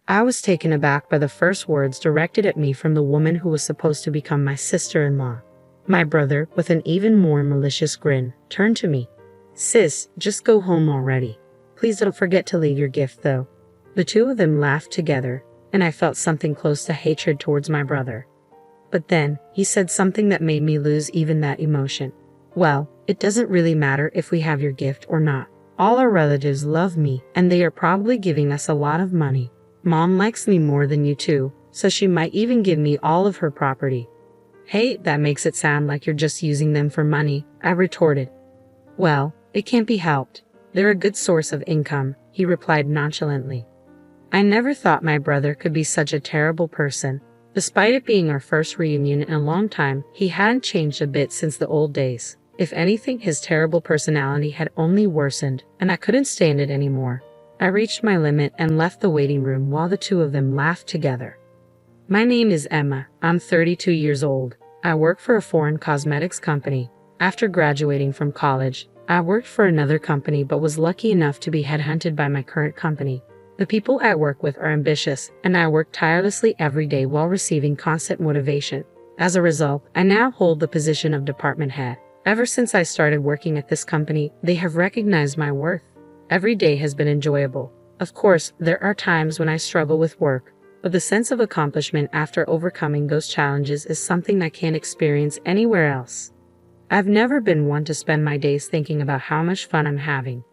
I was taken aback by the first words directed at me from the woman who was supposed to become my sister-in-law. My brother, with an even more malicious grin, turned to me. "Sis, just go home already. Please don't forget to leave your gift though." The two of them laughed together, and I felt something close to hatred towards my brother. But then, he said something that made me lose even that emotion. "Well, it doesn't really matter if we have your gift or not. All our relatives love me, and they are probably giving us a lot of money. Mom likes me more than you two, so she might even give me all of her property." "Hey, that makes it sound like you're just using them for money," I retorted. "Well, it can't be helped. They're a good source of income," he replied nonchalantly. I never thought my brother could be such a terrible person. Despite it being our first reunion in a long time, he hadn't changed a bit since the old days. If anything, his terrible personality had only worsened, and I couldn't stand it anymore. I reached my limit and left the waiting room while the two of them laughed together. "My name is Emma. I'm 32 years old. I work for a foreign cosmetics company. After graduating from college, I worked for another company but was lucky enough to be headhunted by my current company. The people I work with are ambitious, and I work tirelessly every day while receiving constant motivation. As a result, I now hold the position of department head. Ever since I started working at this company, they have recognized my worth. Every day has been enjoyable. Of course, there are times when I struggle with work, but the sense of accomplishment after overcoming those challenges is something I can't experience anywhere else. I've never been one to spend my days thinking about how much fun I'm having.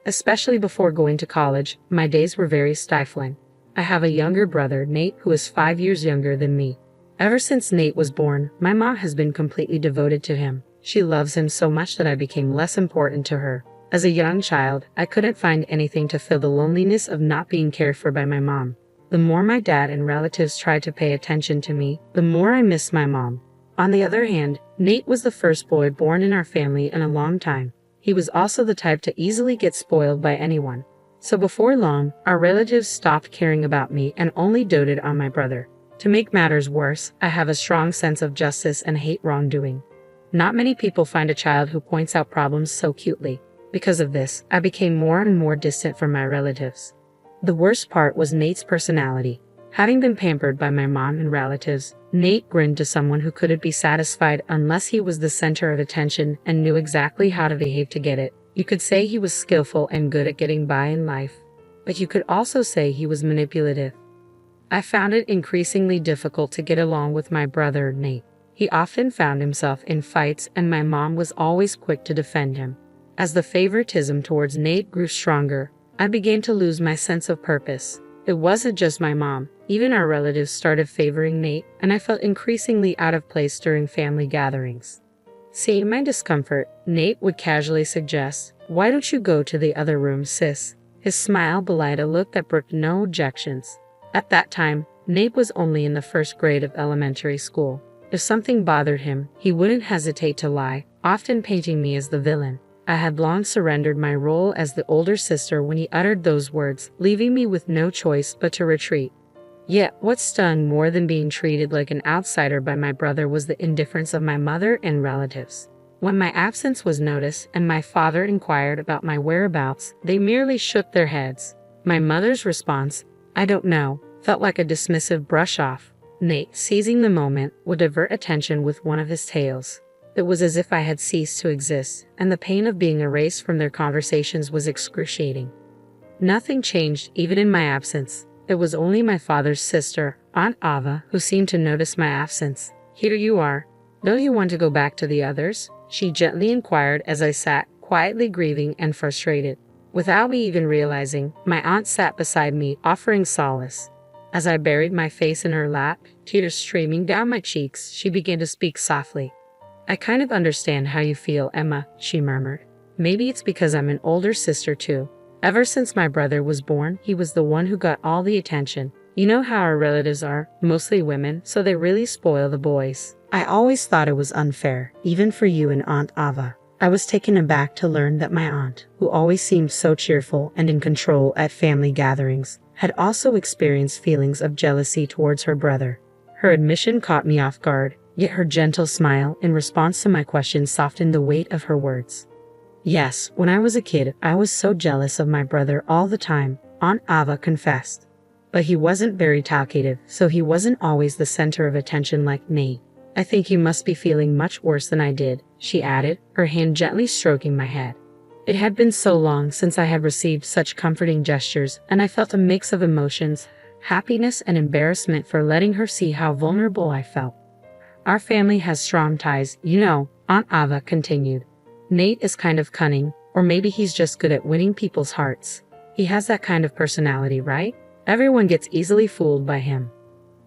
Especially before going to college, my days were very stifling. I have a younger brother, Nate, who is 5 years younger than me. Ever since Nate was born, my mom has been completely devoted to him. She loves him so much that I became less important to her. As a young child, I couldn't find anything to fill the loneliness of not being cared for by my mom. The more my dad and relatives tried to pay attention to me, the more I missed my mom. On the other hand, Nate was the first boy born in our family in a long time. He was also the type to easily get spoiled by anyone. So before long, our relatives stopped caring about me and only doted on my brother. To make matters worse, I have a strong sense of justice and hate wrongdoing. Not many people find a child who points out problems so cutely. Because of this, I became more and more distant from my relatives. The worst part was Nate's personality. Having been pampered by my mom and relatives, Nate grinned to someone who couldn't be satisfied unless he was the center of attention and knew exactly how to behave to get it. You could say he was skillful and good at getting by in life, but you could also say he was manipulative. I found it increasingly difficult to get along with my brother, Nate. He often found himself in fights, and my mom was always quick to defend him. As the favoritism towards Nate grew stronger, I began to lose my sense of purpose. It wasn't just my mom. Even our relatives started favoring Nate, and I felt increasingly out of place during family gatherings. Seeing my discomfort, Nate would casually suggest, "Why don't you go to the other room, sis?" His smile belied a look that brooked no objections. At that time, Nate was only in the first grade of elementary school. If something bothered him, he wouldn't hesitate to lie, often painting me as the villain. I had long surrendered my role as the older sister when he uttered those words, leaving me with no choice but to retreat. Yet, what stung more than being treated like an outsider by my brother was the indifference of my mother and relatives. When my absence was noticed and my father inquired about my whereabouts, they merely shook their heads. My mother's response, "I don't know," felt like a dismissive brush-off. Nate, seizing the moment, would divert attention with one of his tales. It was as if I had ceased to exist, and the pain of being erased from their conversations was excruciating. Nothing changed even in my absence. It was only my father's sister, Aunt Ava, who seemed to notice my absence. "Here you are. Don't you want to go back to the others?" she gently inquired as I sat, quietly grieving and frustrated. Without me even realizing, my aunt sat beside me, offering solace. As I buried my face in her lap, tears streaming down my cheeks, she began to speak softly. "I kind of understand how you feel, Emma," she murmured. "Maybe it's because I'm an older sister too. Ever since my brother was born, he was the one who got all the attention. You know how our relatives are, mostly women, so they really spoil the boys. I always thought it was unfair, even for you and Aunt Ava." I was taken aback to learn that my aunt, who always seemed so cheerful and in control at family gatherings, had also experienced feelings of jealousy towards her brother. Her admission caught me off guard, yet her gentle smile in response to my question softened the weight of her words. "Yes, when I was a kid, I was so jealous of my brother all the time," Aunt Ava confessed. But he wasn't very talkative, so he wasn't always the center of attention like Nate. I think you must be feeling much worse than I did, she added, her hand gently stroking my head. It had been so long since I had received such comforting gestures, and I felt a mix of emotions, happiness and embarrassment for letting her see how vulnerable I felt. Our family has strong ties, you know, Aunt Ava continued. Nate is kind of cunning, or maybe he's just good at winning people's hearts. He has that kind of personality, right? Everyone gets easily fooled by him.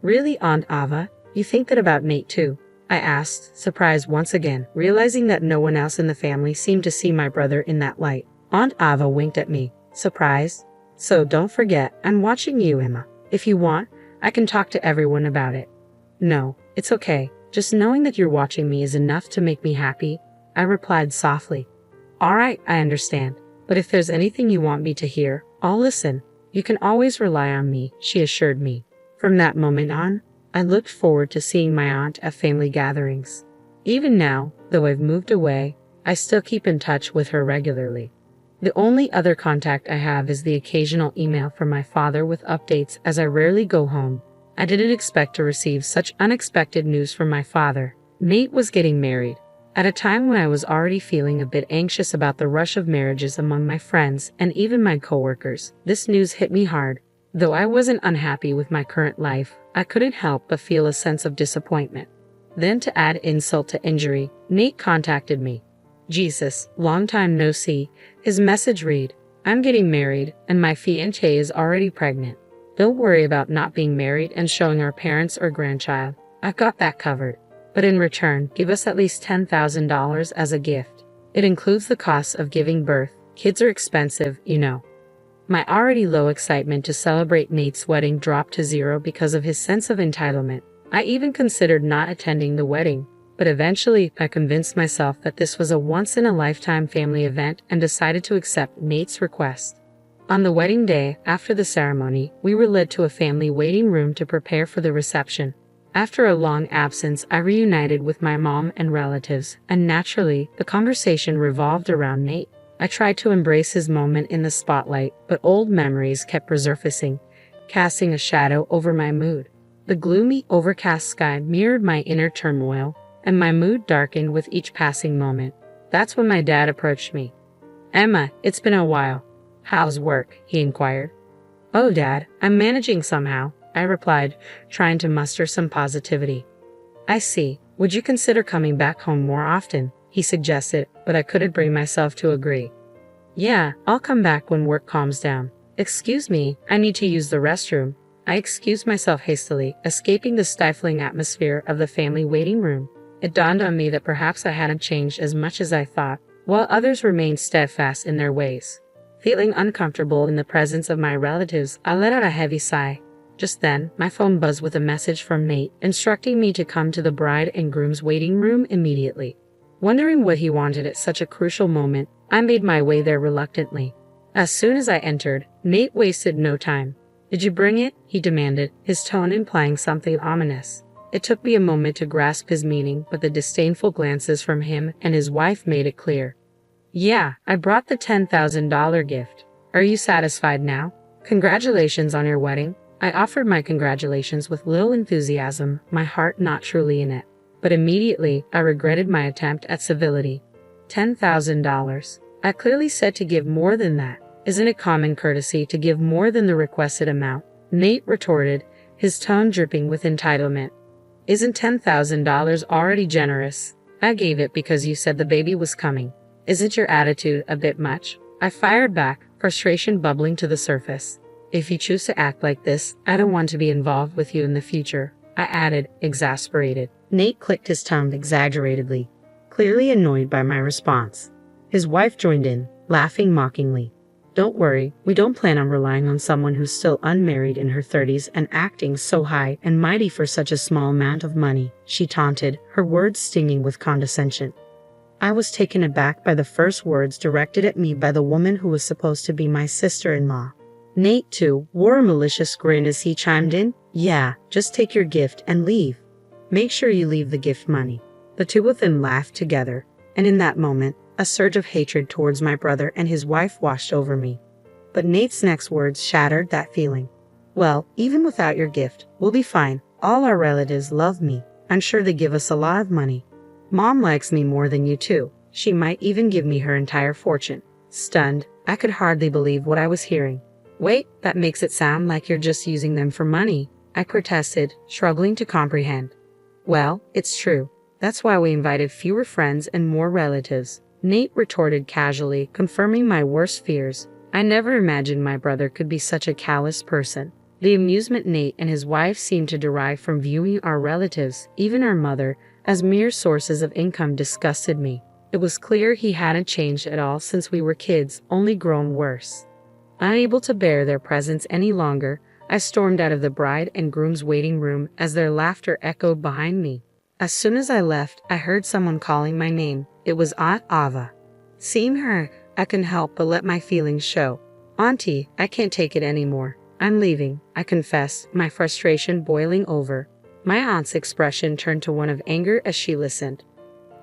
Really, Aunt Ava? You think that about Nate too? I asked, surprised once again, realizing that no one else in the family seemed to see my brother in that light. Aunt Ava winked at me, surprised. So don't forget, I'm watching you, Emma. If you want, I can talk to everyone about it. No, it's okay. Just knowing that you're watching me is enough to make me happy, I replied softly. All right, I understand. But if there's anything you want me to hear, I'll listen. You can always rely on me, she assured me. From that moment on, I looked forward to seeing my aunt at family gatherings. Even now, though I've moved away, I still keep in touch with her regularly. The only other contact I have is the occasional email from my father with updates, as I rarely go home. I didn't expect to receive such unexpected news from my father. Nate was getting married. At a time when I was already feeling a bit anxious about the rush of marriages among my friends and even my coworkers, this news hit me hard. Though I wasn't unhappy with my current life, I couldn't help but feel a sense of disappointment. Then, to add insult to injury, Nate contacted me. Jesus, long time no see. His message read, I'm getting married, and my fiancée is already pregnant. Don't worry about not being married and showing our parents or grandchild. I've got that covered. But in return, give us at least $10,000 as a gift. It includes the costs of giving birth. Kids are expensive, you know. My already low excitement to celebrate Nate's wedding dropped to zero because of his sense of entitlement. I even considered not attending the wedding, but eventually I convinced myself that this was a once-in-a-lifetime family event and decided to accept Nate's request. On the wedding day, after the ceremony, we were led to a family waiting room to prepare for the reception. After a long absence, I reunited with my mom and relatives, and naturally, the conversation revolved around Nate. I tried to embrace his moment in the spotlight, but old memories kept resurfacing, casting a shadow over my mood. The gloomy, overcast sky mirrored my inner turmoil, and my mood darkened with each passing moment. That's when my dad approached me. Emma, it's been a while. How's work? He inquired. Oh, Dad, I'm managing somehow, I replied, trying to muster some positivity. I see. Would you consider coming back home more often? He suggested, but I couldn't bring myself to agree. Yeah, I'll come back when work calms down. Excuse me, I need to use the restroom. I excused myself hastily, escaping the stifling atmosphere of the family waiting room. It dawned on me that perhaps I hadn't changed as much as I thought, while others remained steadfast in their ways. Feeling uncomfortable in the presence of my relatives, I let out a heavy sigh. Just then, my phone buzzed with a message from Nate, instructing me to come to the bride and groom's waiting room immediately. Wondering what he wanted at such a crucial moment, I made my way there reluctantly. As soon as I entered, Nate wasted no time. Did you bring it? He demanded, his tone implying something ominous. It took me a moment to grasp his meaning, but the disdainful glances from him and his wife made it clear. Yeah, I brought the $10,000 gift. Are you satisfied now? Congratulations on your wedding. I offered my congratulations with little enthusiasm, my heart not truly in it. But immediately, I regretted my attempt at civility. $10,000. I clearly said to give more than that. Isn't it common courtesy to give more than the requested amount? Nate retorted, his tone dripping with entitlement. Isn't $10,000 already generous? I gave it because you said the baby was coming. Isn't your attitude a bit much? I fired back, frustration bubbling to the surface. If you choose to act like this, I don't want to be involved with you in the future, I added, exasperated. Nate clicked his tongue exaggeratedly, clearly annoyed by my response. His wife joined in, laughing mockingly. Don't worry, we don't plan on relying on someone who's still unmarried in her 30s and acting so high and mighty for such a small amount of money, she taunted, her words stinging with condescension. I was taken aback by the first words directed at me by the woman who was supposed to be my sister-in-law. Nate, too, wore a malicious grin as he chimed in, Yeah, just take your gift and leave. Make sure you leave the gift money. The two of them laughed together, and in that moment, a surge of hatred towards my brother and his wife washed over me. But Nate's next words shattered that feeling. Well, even without your gift, we'll be fine. All our relatives love me. I'm sure they give us a lot of money. Mom likes me more than you too. She might even give me her entire fortune. Stunned, I could hardly believe what I was hearing. Wait, that makes it sound like you're just using them for money, I protested, struggling to comprehend. Well, it's true. That's why we invited fewer friends and more relatives, Nate retorted casually, confirming my worst fears. I never imagined my brother could be such a callous person. The amusement Nate and his wife seemed to derive from viewing our relatives, even our mother, as mere sources of income disgusted me. It was clear he hadn't changed at all since we were kids, only grown worse. Unable to bear their presence any longer, I stormed out of the bride and groom's waiting room as their laughter echoed behind me. As soon as I left, I heard someone calling my name. It was Aunt Ava. Seeing her, I couldn't help but let my feelings show. Auntie, I can't take it anymore. I'm leaving, I confess, my frustration boiling over. My aunt's expression turned to one of anger as she listened.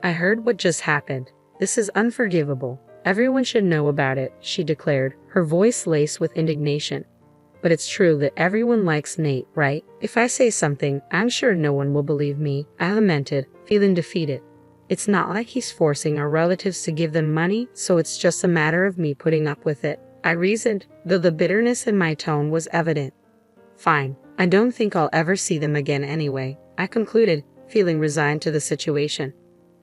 I heard what just happened. This is unforgivable. Everyone should know about it, she declared, her voice laced with indignation. But it's true that everyone likes Nate, right? If I say something, I'm sure no one will believe me, I lamented, feeling defeated. It's not like he's forcing our relatives to give them money, so it's just a matter of me putting up with it, I reasoned, though the bitterness in my tone was evident. Fine, I don't think I'll ever see them again anyway, I concluded, feeling resigned to the situation.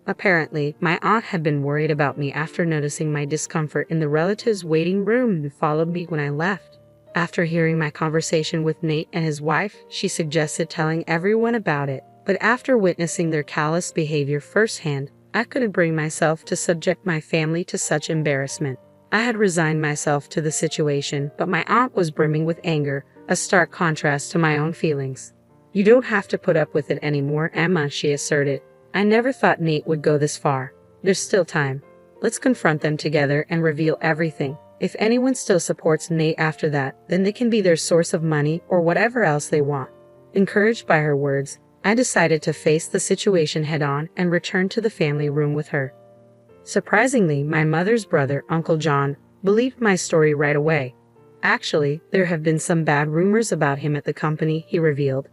Apparently, my aunt had been worried about me after noticing my discomfort in the relatives' waiting room and followed me when I left. After hearing my conversation with Nate and his wife, she suggested telling everyone about it, but after witnessing their callous behavior firsthand, I couldn't bring myself to subject my family to such embarrassment. I had resigned myself to the situation, but my aunt was brimming with anger, a stark contrast to my own feelings. You don't have to put up with it anymore, Emma, she asserted. I never thought Nate would go this far. There's still time. Let's confront them together and reveal everything. If anyone still supports Nate after that, then they can be their source of money or whatever else they want. Encouraged by her words, I decided to face the situation head-on and return to the family room with her. Surprisingly, my mother's brother, Uncle John, believed my story right away. Actually, there have been some bad rumors about him at the company, he revealed.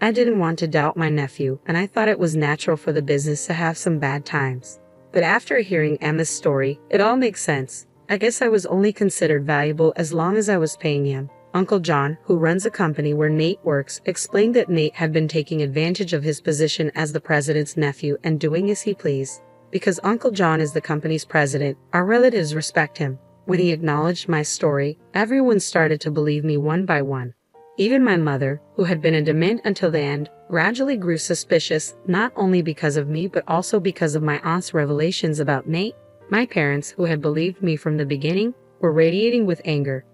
I didn't want to doubt my nephew, and I thought it was natural for the business to have some bad times. But after hearing Emma's story, it all makes sense. I guess I was only considered valuable as long as I was paying him. Uncle John, who runs a company where Nate works, explained that Nate had been taking advantage of his position as the president's nephew and doing as he pleased. Because Uncle John is the company's president, our relatives respect him. When he acknowledged my story, everyone started to believe me one by one. Even my mother, who had been adamant until the end, gradually grew suspicious, not only because of me but also because of my aunt's revelations about Nate. My parents, who had believed me from the beginning, were radiating with anger.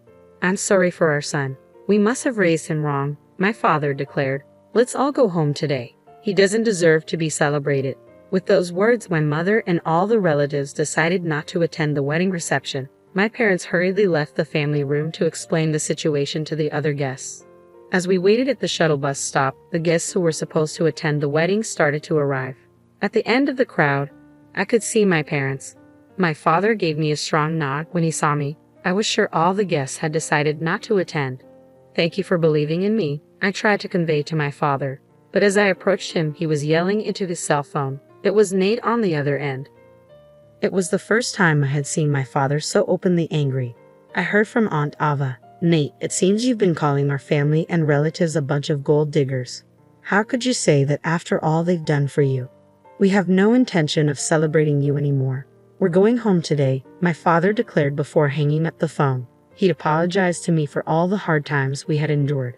I'm sorry for our son. We must have raised him wrong, my father declared. Let's all go home today. He doesn't deserve to be celebrated. With those words, my mother and all the relatives decided not to attend the wedding reception. My parents hurriedly left the family room to explain the situation to the other guests. As we waited at the shuttle bus stop, the guests who were supposed to attend the wedding started to arrive. At the end of the crowd, I could see my parents. My father gave me a strong nod when he saw me. I was sure all the guests had decided not to attend. Thank you for believing in me, I tried to convey to my father. But as I approached him, he was yelling into his cell phone. It was Nate on the other end. It was the first time I had seen my father so openly angry. I heard from Aunt Ava. Nate, it seems you've been calling our family and relatives a bunch of gold diggers. How could you say that after all they've done for you? We have no intention of celebrating you anymore. We're going home today, my father declared before hanging up the phone. He'd apologized to me for all the hard times we had endured.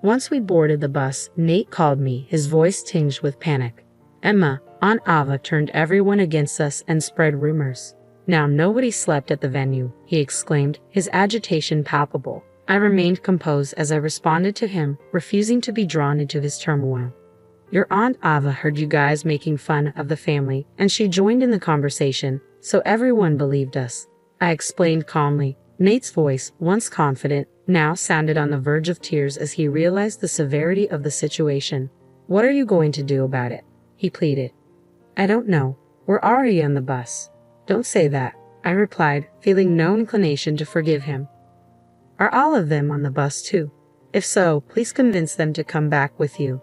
Once we boarded the bus, Nate called me, his voice tinged with panic. Emma, Aunt Ava turned everyone against us and spread rumors. Now nobody slept at the venue, he exclaimed, his agitation palpable. I remained composed as I responded to him, refusing to be drawn into his turmoil. Your Aunt Ava heard you guys making fun of the family, and she joined in the conversation, so everyone believed us. I explained calmly. Nate's voice, once confident, now sounded on the verge of tears as he realized the severity of the situation. What are you going to do about it? He pleaded. I don't know. We're already on the bus. Don't say that, I replied, feeling no inclination to forgive him. Are all of them on the bus too? If so, please convince them to come back with you.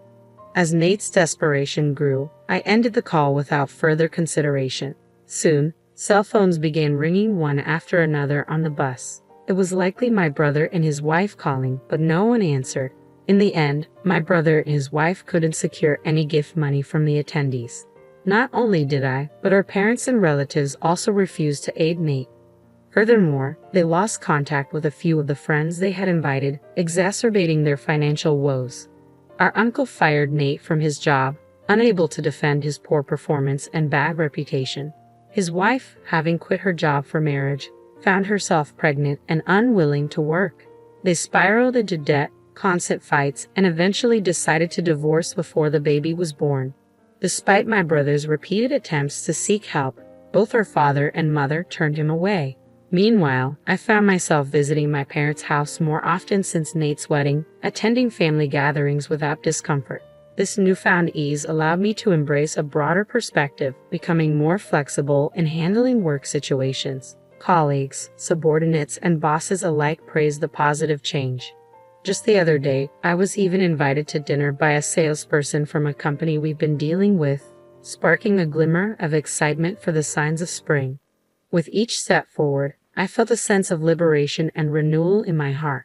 As Nate's desperation grew, I ended the call without further consideration. Soon, cell phones began ringing one after another on the bus. It was likely my brother and his wife calling, but no one answered. In the end, my brother and his wife couldn't secure any gift money from the attendees. Not only did I, but our parents and relatives also refused to aid Nate. Furthermore, they lost contact with a few of the friends they had invited, exacerbating their financial woes. Our uncle fired Nate from his job, unable to defend his poor performance and bad reputation. His wife, having quit her job for marriage, found herself pregnant and unwilling to work. They spiraled into debt, constant fights, and eventually decided to divorce before the baby was born. Despite my brother's repeated attempts to seek help, both our father and mother turned him away. Meanwhile, I found myself visiting my parents' house more often since Nate's wedding, attending family gatherings without discomfort. This newfound ease allowed me to embrace a broader perspective, becoming more flexible in handling work situations. Colleagues, subordinates, and bosses alike praised the positive change. Just the other day, I was even invited to dinner by a salesperson from a company we've been dealing with, sparking a glimmer of excitement for the signs of spring. With each step forward, I felt a sense of liberation and renewal in my heart.